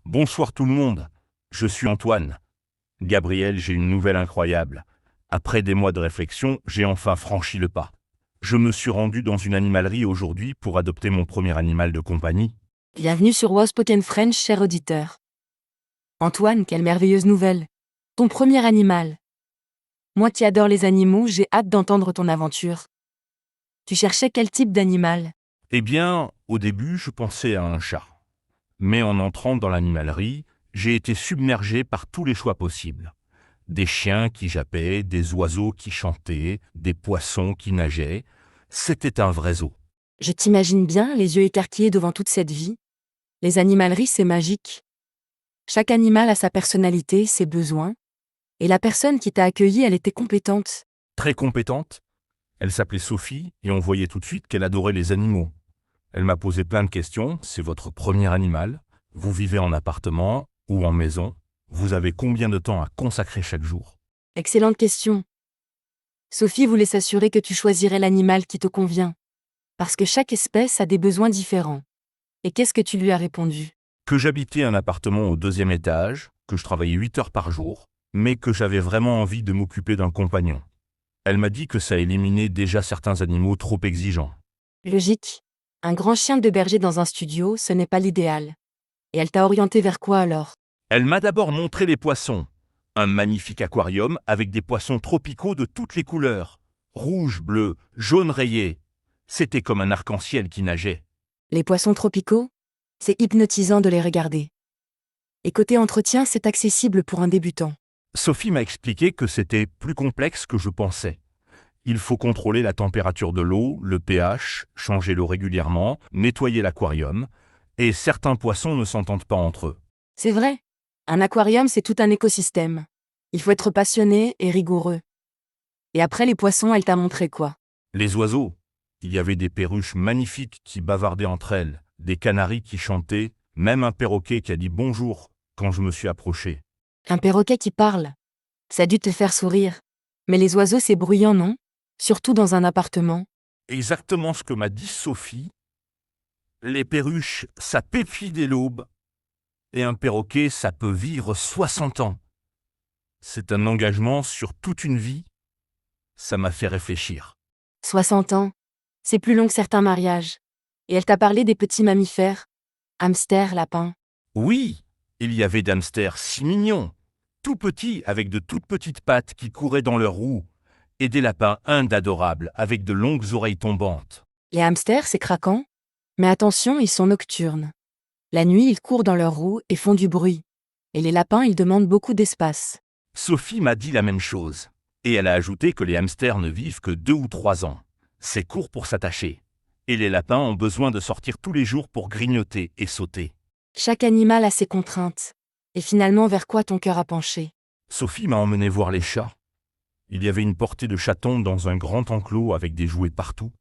Bonsoir tout le monde, je suis Antoine. Gabriel, j'ai une nouvelle incroyable. Après des mois de réflexion, j'ai enfin franchi le pas. Je me suis rendu dans une animalerie aujourd'hui pour adopter mon premier animal de compagnie. Bienvenue sur Wospoken French, cher auditeur. Antoine, quelle merveilleuse nouvelle. Ton premier animal. Moi qui adore les animaux, j'ai hâte d'entendre ton aventure. Tu cherchais quel type d'animal? Eh bien, au début, je pensais à un chat. Mais en entrant dans l'animalerie, j'ai été submergé par tous les choix possibles. Des chiens qui jappaient, des oiseaux qui chantaient, des poissons qui nageaient. C'était un vrai zoo. Je t'imagine bien, les yeux écarquillés devant toute cette vie. Les animaleries, c'est magique. Chaque animal a sa personnalité, ses besoins. Et la personne qui t'a accueilli, elle était compétente. Très compétente. Elle s'appelait Sophie et on voyait tout de suite qu'elle adorait les animaux. Elle m'a posé plein de questions. C'est votre premier animal? Vous vivez en appartement ou en maison? Vous avez combien de temps à consacrer chaque jour? Excellente question. Sophie voulait s'assurer que tu choisirais l'animal qui te convient. Parce que chaque espèce a des besoins différents. Et qu'est-ce que tu lui as répondu? Que j'habitais un appartement au 2e étage, que je travaillais 8 heures par jour, mais que j'avais vraiment envie de m'occuper d'un compagnon. Elle m'a dit que ça éliminait déjà certains animaux trop exigeants. Logique. Un grand chien de berger dans un studio, ce n'est pas l'idéal. Et elle t'a orienté vers quoi alors? Elle m'a d'abord montré les poissons. Un magnifique aquarium avec des poissons tropicaux de toutes les couleurs. Rouge, bleu, jaune rayé. C'était comme un arc-en-ciel qui nageait. Les poissons tropicaux? C'est hypnotisant de les regarder. Et côté entretien, c'est accessible pour un débutant. Sophie m'a expliqué que c'était plus complexe que je pensais. Il faut contrôler la température de l'eau, le pH, changer l'eau régulièrement, nettoyer l'aquarium, et certains poissons ne s'entendent pas entre eux. C'est vrai. Un aquarium, c'est tout un écosystème. Il faut être passionné et rigoureux. Et après les poissons, elle t'a montré quoi? Les oiseaux. Il y avait des perruches magnifiques qui bavardaient entre elles, des canaris qui chantaient, même un perroquet qui a dit bonjour quand je me suis approché. Un perroquet qui parle. Ça a dû te faire sourire. Mais les oiseaux, c'est bruyant, non? Surtout dans un appartement. Exactement ce que m'a dit Sophie. Les perruches, ça pépit dès l'aube, et un perroquet, ça peut vivre 60 ans. C'est un engagement sur toute une vie. Ça m'a fait réfléchir. 60 ans. C'est plus long que certains mariages. Et elle t'a parlé des petits mammifères. Hamsters, lapins. Oui, il y avait d'hamsters si mignons, tout petits avec de toutes petites pattes qui couraient dans leurs roues, et des lapins indes adorables avec de longues oreilles tombantes. Les hamsters, c'est craquant. Mais attention, ils sont nocturnes. La nuit, ils courent dans leurs roues et font du bruit. Et les lapins, ils demandent beaucoup d'espace. Sophie m'a dit la même chose, et elle a ajouté que les hamsters ne vivent que 2 ou 3 ans. C'est court pour s'attacher. Et les lapins ont besoin de sortir tous les jours pour grignoter et sauter. Chaque animal a ses contraintes. Et finalement, vers quoi ton cœur a penché? Sophie m'a emmené voir les chats. Il y avait une portée de chatons dans un grand enclos avec des jouets partout.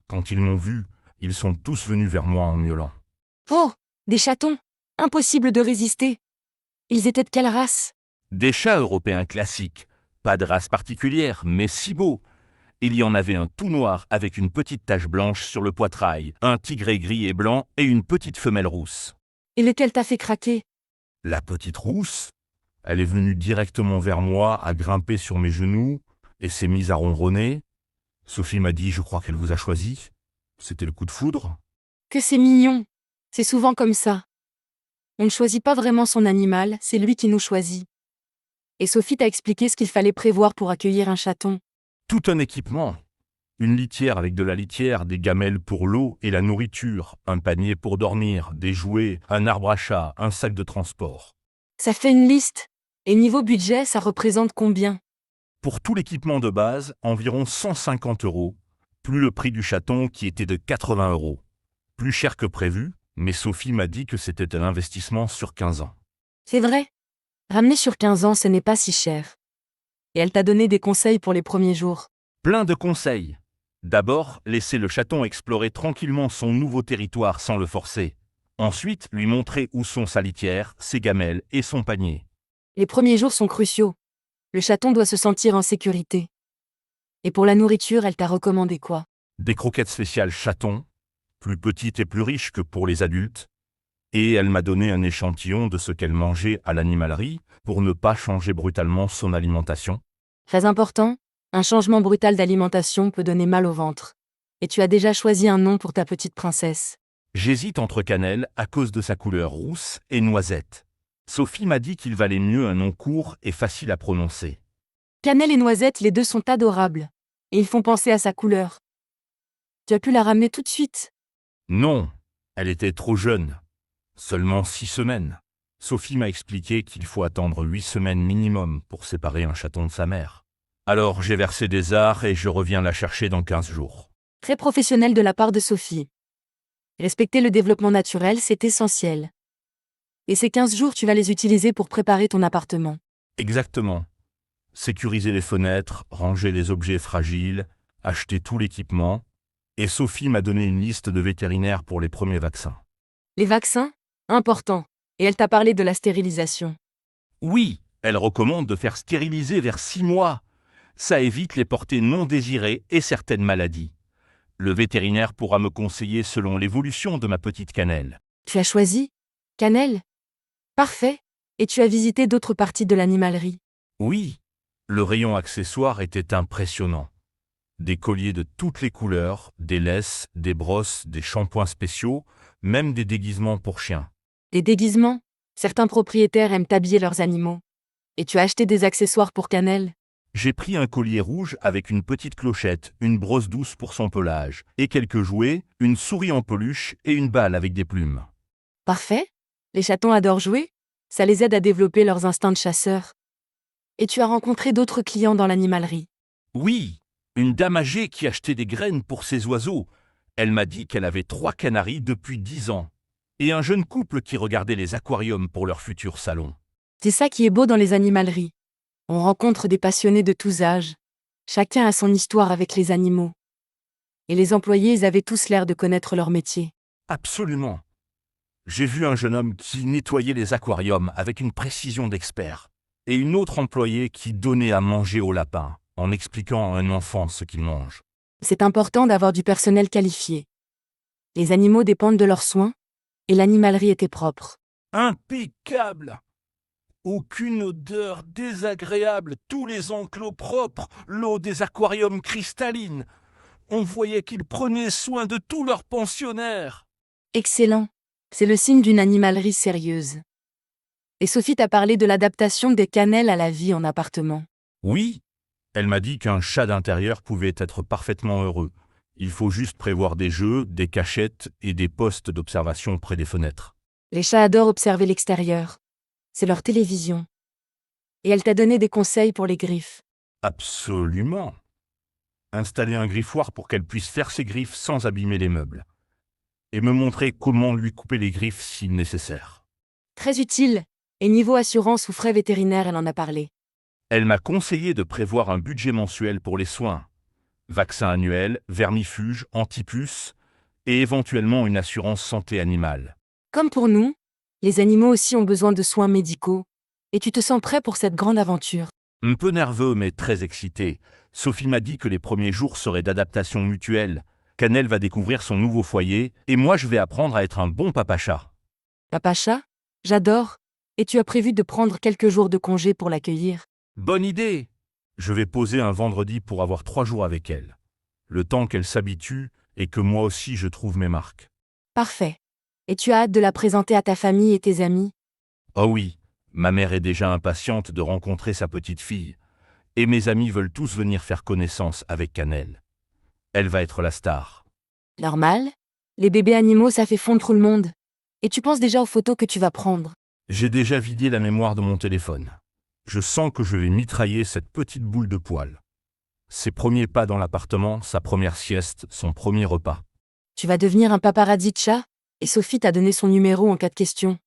Quand ils m'ont vu, ils sont tous venus vers moi en miaulant. Oh, des chatons! Impossible de résister. Ils étaient de quelle race? Des chats européens classiques, pas de race particulière, mais si beaux. Il y en avait un tout noir avec une petite tache blanche sur le poitrail, un tigré gris et blanc et une petite femelle rousse. Et lequel t'a fait craquer? La petite rousse, elle est venue directement vers moi, à grimper sur mes genoux, et s'est mise à ronronner. Sophie m'a dit, je crois qu'elle vous a choisi. C'était le coup de foudre. Que c'est mignon! C'est souvent comme ça. On ne choisit pas vraiment son animal, c'est lui qui nous choisit. Et Sophie t'a expliqué ce qu'il fallait prévoir pour accueillir un chaton. Tout un équipement. Une litière avec de la litière, des gamelles pour l'eau et la nourriture, un panier pour dormir, des jouets, un arbre à chat, un sac de transport. Ça fait une liste. Et niveau budget, ça représente combien? Pour tout l'équipement de base, environ 150 €, plus le prix du chaton qui était de 80 €. Plus cher que prévu, mais Sophie m'a dit que c'était un investissement sur 15 ans. C'est vrai. Ramener sur 15 ans, ce n'est pas si cher. Et elle t'a donné des conseils pour les premiers jours. Plein de conseils. D'abord, laisser le chaton explorer tranquillement son nouveau territoire sans le forcer. Ensuite, lui montrer où sont sa litière, ses gamelles et son panier. Les premiers jours sont cruciaux. Le chaton doit se sentir en sécurité. Et pour la nourriture, elle t'a recommandé quoi? Des croquettes spéciales chaton, plus petites et plus riches que pour les adultes. Et elle m'a donné un échantillon de ce qu'elle mangeait à l'animalerie pour ne pas changer brutalement son alimentation. Très important, un changement brutal d'alimentation peut donner mal au ventre. Et tu as déjà choisi un nom pour ta petite princesse. J'hésite entre Cannelle à cause de sa couleur rousse et Noisette. Sophie m'a dit qu'il valait mieux un nom court et facile à prononcer. Cannelle et Noisette, les deux sont adorables. Et ils font penser à sa couleur. Tu as pu la ramener tout de suite. Non, elle était trop jeune. Seulement 6 semaines. Sophie m'a expliqué qu'il faut attendre 8 semaines minimum pour séparer un chaton de sa mère. Alors j'ai versé des arts et je reviens la chercher dans 15 jours. Très professionnel de la part de Sophie. Respecter le développement naturel, c'est essentiel. Et ces 15 jours, tu vas les utiliser pour préparer ton appartement. Exactement. Sécuriser les fenêtres, ranger les objets fragiles, acheter tout l'équipement. Et Sophie m'a donné une liste de vétérinaires pour les premiers vaccins. Les vaccins? Important. Et elle t'a parlé de la stérilisation. Oui, elle recommande de faire stériliser vers 6 mois. Ça évite les portées non désirées et certaines maladies. Le vétérinaire pourra me conseiller selon l'évolution de ma petite Cannelle. Tu as choisi Cannelle? Parfait. Et tu as visité d'autres parties de l'animalerie. Oui, le rayon accessoires était impressionnant. Des colliers de toutes les couleurs, des laisses, des brosses, des shampoings spéciaux, même des déguisements pour chiens. Des déguisements? Certains propriétaires aiment habiller leurs animaux. Et tu as acheté des accessoires pour Cannelle? J'ai pris un collier rouge avec une petite clochette, une brosse douce pour son pelage, et quelques jouets, une souris en peluche et une balle avec des plumes. Parfait. Les chatons adorent jouer. Ça les aide à développer leurs instincts de chasseur. Et tu as rencontré d'autres clients dans l'animalerie. Oui, une dame âgée qui achetait des graines pour ses oiseaux. Elle m'a dit qu'elle avait 3 canaris depuis 10 ans. Et un jeune couple qui regardait les aquariums pour leur futur salon. C'est ça qui est beau dans les animaleries. On rencontre des passionnés de tous âges. Chacun a son histoire avec les animaux. Et les employés, ils avaient tous l'air de connaître leur métier. Absolument. J'ai vu un jeune homme qui nettoyait les aquariums avec une précision d'expert. Et une autre employée qui donnait à manger aux lapins, en expliquant à un enfant ce qu'il mange. C'est important d'avoir du personnel qualifié. Les animaux dépendent de leurs soins, et l'animalerie était propre. Impeccable! Aucune odeur désagréable, tous les enclos propres, l'eau des aquariums cristalline. On voyait qu'ils prenaient soin de tous leurs pensionnaires. Excellent. C'est le signe d'une animalerie sérieuse. Et Sophie t'a parlé de l'adaptation des cannelles à la vie en appartement. Oui, elle m'a dit qu'un chat d'intérieur pouvait être parfaitement heureux. Il faut juste prévoir des jeux, des cachettes et des postes d'observation près des fenêtres. Les chats adorent observer l'extérieur. C'est leur télévision. Et elle t'a donné des conseils pour les griffes. Absolument. Installer un griffoir pour qu'elle puisse faire ses griffes sans abîmer les meubles. Et me montrer comment lui couper les griffes si nécessaire. Très utile. Et niveau assurance ou frais vétérinaires, elle en a parlé. Elle m'a conseillé de prévoir un budget mensuel pour les soins. Vaccins annuels, vermifuges, antipuces et éventuellement une assurance santé animale. Comme pour nous, les animaux aussi ont besoin de soins médicaux. Et tu te sens prêt pour cette grande aventure. Un peu nerveux mais très excité, Sophie m'a dit que les premiers jours seraient d'adaptation mutuelle. Cannelle va découvrir son nouveau foyer et moi je vais apprendre à être un bon papa-chat. Papa chat? J'adore. Et tu as prévu de prendre quelques jours de congé pour l'accueillir. Bonne idée! Je vais poser un vendredi pour avoir 3 jours avec elle. Le temps qu'elle s'habitue et que moi aussi je trouve mes marques. Parfait. Et tu as hâte de la présenter à ta famille et tes amis? Oh oui, ma mère est déjà impatiente de rencontrer sa petite fille. Et mes amis veulent tous venir faire connaissance avec Cannelle. Elle va être la star. Normal. Les bébés animaux, ça fait fondre tout le monde. Et tu penses déjà aux photos que tu vas prendre. J'ai déjà vidé la mémoire de mon téléphone. Je sens que je vais mitrailler cette petite boule de poil. Ses premiers pas dans l'appartement, sa première sieste, son premier repas. Tu vas devenir un paparazzi de chat? Et Sophie t'a donné son numéro en cas de question.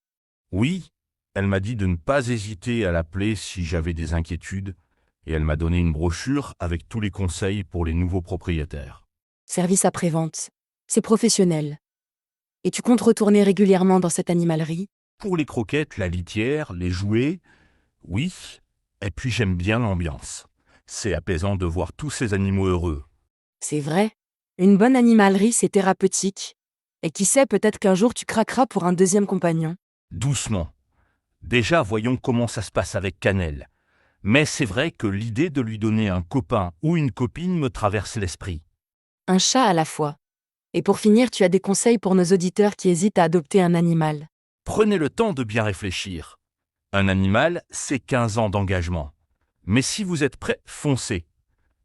Oui, elle m'a dit de ne pas hésiter à l'appeler si j'avais des inquiétudes, et elle m'a donné une brochure avec tous les conseils pour les nouveaux propriétaires. Service après-vente. C'est professionnel. Et tu comptes retourner régulièrement dans cette animalerie? Pour les croquettes, la litière, les jouets, oui, et puis j'aime bien l'ambiance. C'est apaisant de voir tous ces animaux heureux. C'est vrai. Une bonne animalerie, c'est thérapeutique. Et qui sait, peut-être qu'un jour tu craqueras pour un deuxième compagnon. Doucement. Déjà, voyons comment ça se passe avec Cannelle. Mais c'est vrai que l'idée de lui donner un copain ou une copine me traverse l'esprit. Un chat à la fois. Et pour finir, tu as des conseils pour nos auditeurs qui hésitent à adopter un animal. Prenez le temps de bien réfléchir. Un animal, c'est 15 ans d'engagement. Mais si vous êtes prêt, foncez.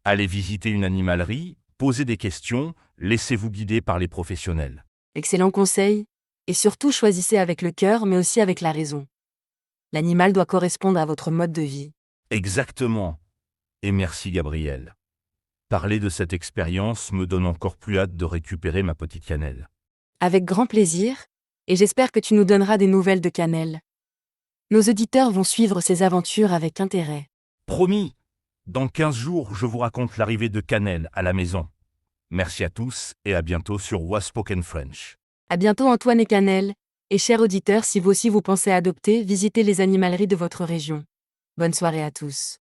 Allez visiter une animalerie, posez des questions, laissez-vous guider par les professionnels. Excellent conseil. Et surtout, choisissez avec le cœur, mais aussi avec la raison. L'animal doit correspondre à votre mode de vie. Exactement. Et merci Gabriel. Parler de cette expérience me donne encore plus hâte de récupérer ma petite Cannelle. Avec grand plaisir, et j'espère que tu nous donneras des nouvelles de Cannelle. Nos auditeurs vont suivre ses aventures avec intérêt. Promis, dans 15 jours, je vous raconte l'arrivée de Cannelle à la maison. Merci à tous et à bientôt sur Was Spoken French. À bientôt Antoine et Cannelle, et chers auditeurs, si vous aussi vous pensez adopter, visitez les animaleries de votre région. Bonne soirée à tous.